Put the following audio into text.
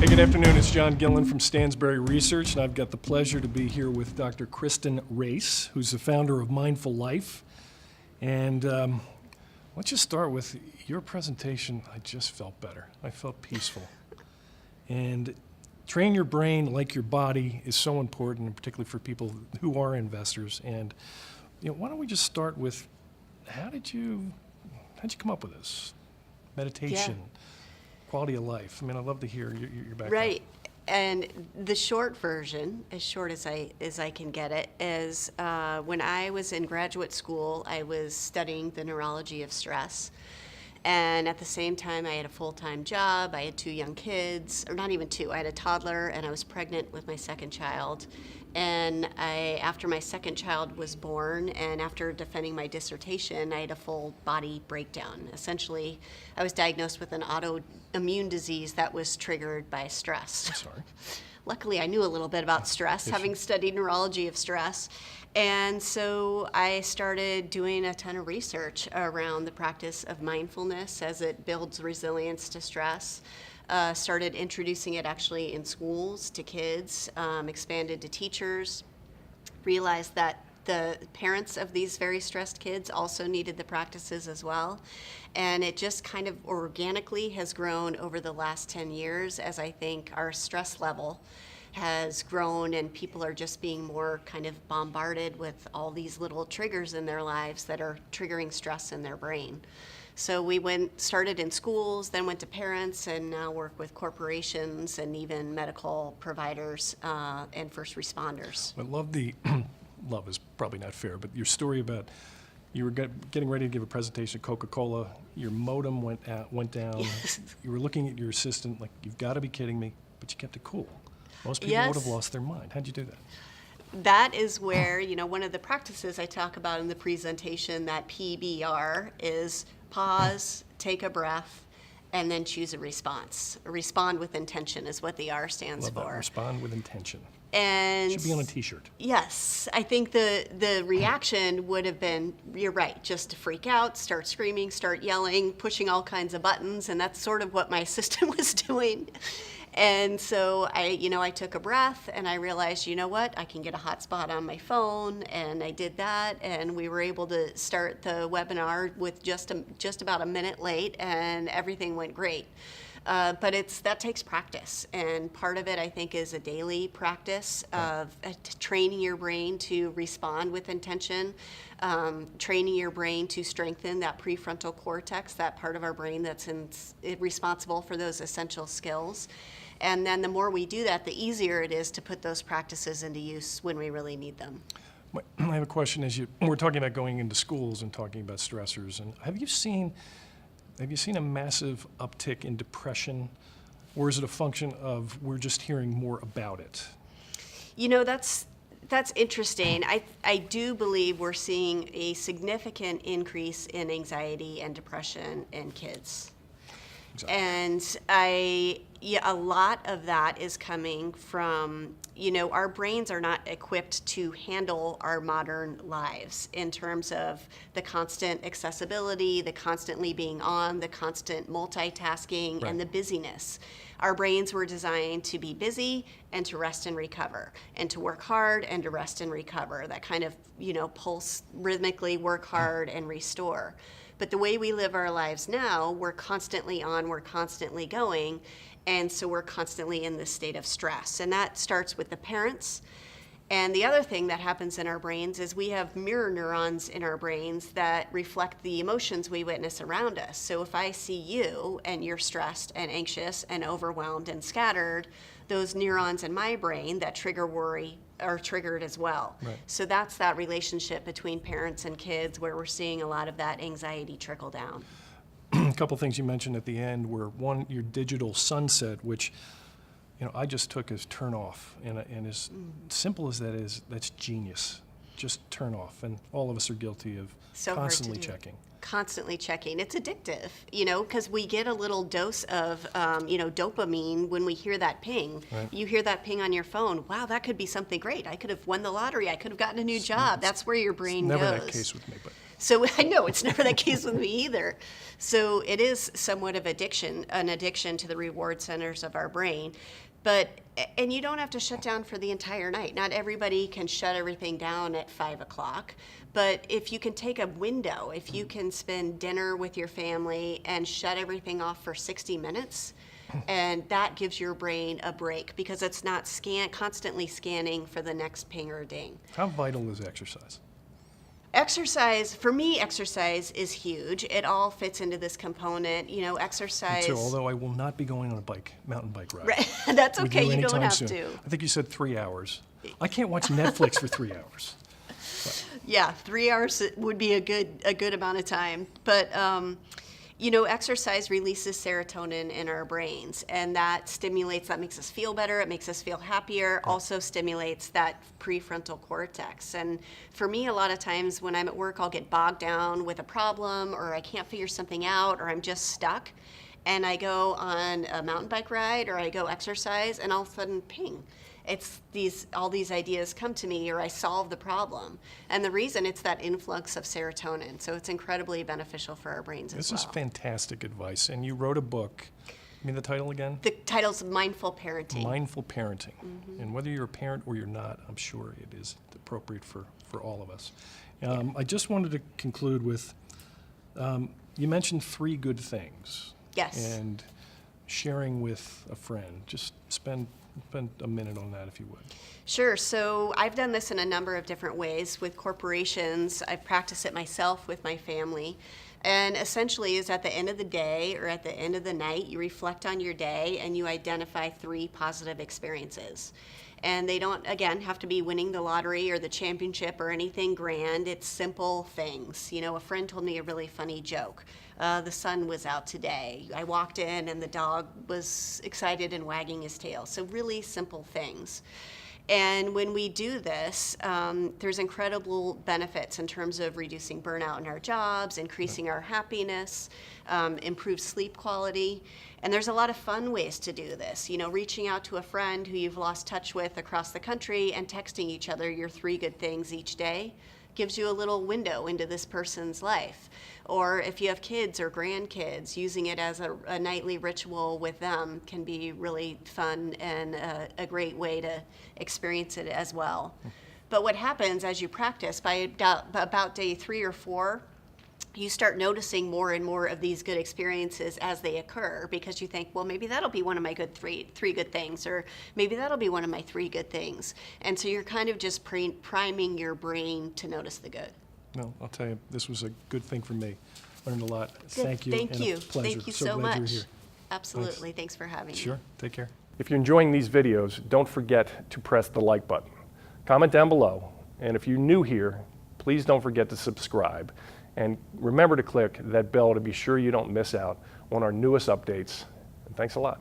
Hey, good afternoon. It's John Gillen from Stansberry Research, and I've got the pleasure to be here with Dr. Kristen Race, who's the founder of Mindful Life. And let's just start with your presentation. I just felt better. I felt peaceful. And train your brain like your body is so important, and particularly for people who are investors. And why don't we just start with how'd you come up with this? Meditation. Yeah. Quality of life. I mean, I'd love to hear your background. Right, and the short version, as short as I can get it, is when I was in graduate school, I was studying the neurology of stress. And at the same time, I had a full-time job. I had 2 young kids, or not even 2. I had a toddler, and I was pregnant with my second child. And after my second child was born, and after defending my dissertation, I had a full body breakdown. Essentially, I was diagnosed with an autoimmune disease that was triggered by stress. I'm sorry. Luckily, I knew a little bit about stress, having studied neurology of stress. And so I started doing a ton of research around the practice of mindfulness as it builds resilience to stress. Started introducing it actually in schools to kids, expanded to teachers, realized that the parents of these very stressed kids also needed the practices as well. And it just kind of organically has grown over the last 10 years as I think our stress level has grown and people are just being more kind of bombarded with all these little triggers in their lives that are triggering stress in their brain. So we started in schools, then went to parents, and now work with corporations and even medical providers and first responders. I love love is probably not fair, but your story about you were getting ready to give a presentation at Coca-Cola, your modem went down, Yes. You were looking at your assistant like, you've got to be kidding me, but you kept it cool. Most people would have lost their mind. How'd you do that? That is where, one of the practices I talk about in the presentation, that PBR, is pause, take a breath, and then choose a response. Respond with intention is what the R stands Love for. That. Respond with intention. And should be on a t-shirt. Yes, I think the reaction would have been, you're right, just to freak out, start screaming, start yelling, pushing all kinds of buttons, and that's sort of what my assistant was doing. And so I took a breath and I realized, I can get a hotspot on my phone, and I did that, and we were able to start the webinar with just about a minute late, and everything went great. But that takes practice, and part of it I think is a daily practice of training your brain to respond with intention, training your brain to strengthen that prefrontal cortex, that part of our brain that's responsible for those essential skills. And then the more we do that, the easier it is to put those practices into use when we really need them. I have a question. We're talking about going into schools and talking about stressors, and have you seen a massive uptick in depression, or is it a function of we're just hearing more about it? That's interesting. I do believe we're seeing a significant increase in anxiety and depression in kids. Exactly. And a lot of that is coming from, our brains are not equipped to handle our modern lives in terms of the constant accessibility, the constantly being on, the constant multitasking, right, and the busyness. Our brains were designed to be busy and to rest and recover, and to work hard and to rest and recover. That kind of, pulse rhythmically, work hard and restore. But the way we live our lives now, we're constantly on, we're constantly going, and so we're constantly in this state of stress. And that starts with the parents. And the other thing that happens in our brains is we have mirror neurons in our brains that reflect the emotions we witness around us. So if I see you and you're stressed and anxious and overwhelmed and scattered, those neurons in my brain that trigger worry are triggered as well. Right. So that's that relationship between parents and kids where we're seeing a lot of that anxiety trickle down. A couple things you mentioned at the end were, one, your digital sunset, which I just took as turn off, and as simple as that is, that's genius. Just turn off, and all of us are guilty of constantly checking. Constantly checking. It's addictive, because we get a little dose of, dopamine when we hear that ping. Right. You hear that ping on your phone. Wow, that could be something great. I could have won the lottery. I could have gotten a new job. That's where your brain goes. Never that case with me, but. So I know it's never the case with me either. So it is somewhat of an addiction to the reward centers of our brain. And you don't have to shut down for the entire night. Not everybody can shut everything down at 5 o'clock. But if you can take a window, if you can spend dinner with your family and shut everything off for 60 minutes, and that gives your brain a break because it's not constantly scanning for the next ping or ding. How vital is exercise? Exercise, for me, exercise is huge. It all fits into this component. Exercise. So, although I will not be going on a mountain bike ride. Right. That's with okay. You don't anytime have soon. to. I think you said 3 hours. I can't watch Netflix for 3 hours. Yeah, 3 hours would be a good amount of time. But exercise releases serotonin in our brains, and that makes us feel better, it makes us feel happier, also stimulates that prefrontal cortex. And for me, a lot of times when I'm at work, I'll get bogged down with a problem, or I can't figure something out, or I'm just stuck, and I go on a mountain bike ride, or I go exercise, and all of a sudden, ping. All these ideas come to me, or I solve the problem. And the reason, it's that influx of serotonin. So it's incredibly beneficial for our brains as well. This is fantastic advice. And you wrote a book. Give me the title again? The title's Mindful Parenting. Mindful Parenting. Mm-hmm. And whether you're a parent or you're not, I'm sure it is appropriate for all of us. I just wanted to conclude with, you mentioned 3 good things. Yes. And sharing with a friend. Just spend a minute on that, if you would. Sure. So I've done this in a number of different ways with corporations. I've practiced it myself with my family. And essentially is at the end of the day or at the end of the night, you reflect on your day and you identify 3 positive experiences. And they don't, again, have to be winning the lottery or the championship or anything grand. It's simple things. A friend told me a really funny joke. The sun was out today. I walked in and the dog was excited and wagging his tail. So really simple things. And when we do this, there's incredible benefits in terms of reducing burnout in our jobs, increasing our happiness, improved sleep quality. And there's a lot of fun ways to do this. Reaching out to a friend who you've lost touch with across the country and texting each other your 3 good things each day gives you a little window into this person's life. Or if you have kids or grandkids, using it as a nightly ritual with them can be really fun and a great way to experience it as well. But what happens as you practice, by about day 3 or 4, you start noticing more and more of these good experiences as they occur, because you think, well, maybe that'll be one of my three good things, or maybe that'll be one of my 3 good things. And so you're kind of just priming your brain to notice the good. Well, I'll tell you, this was a good thing for me. Learned a lot. Good. Thank you. Thank and you. A pleasure. Thank you so glad much. You're here. Absolutely. Thanks for having me. Sure. Take care. If you're enjoying these videos, don't forget to press the like button. Comment down below. And if you're new here, please don't forget to subscribe. And remember to click that bell to be sure you don't miss out on our newest updates. And thanks a lot.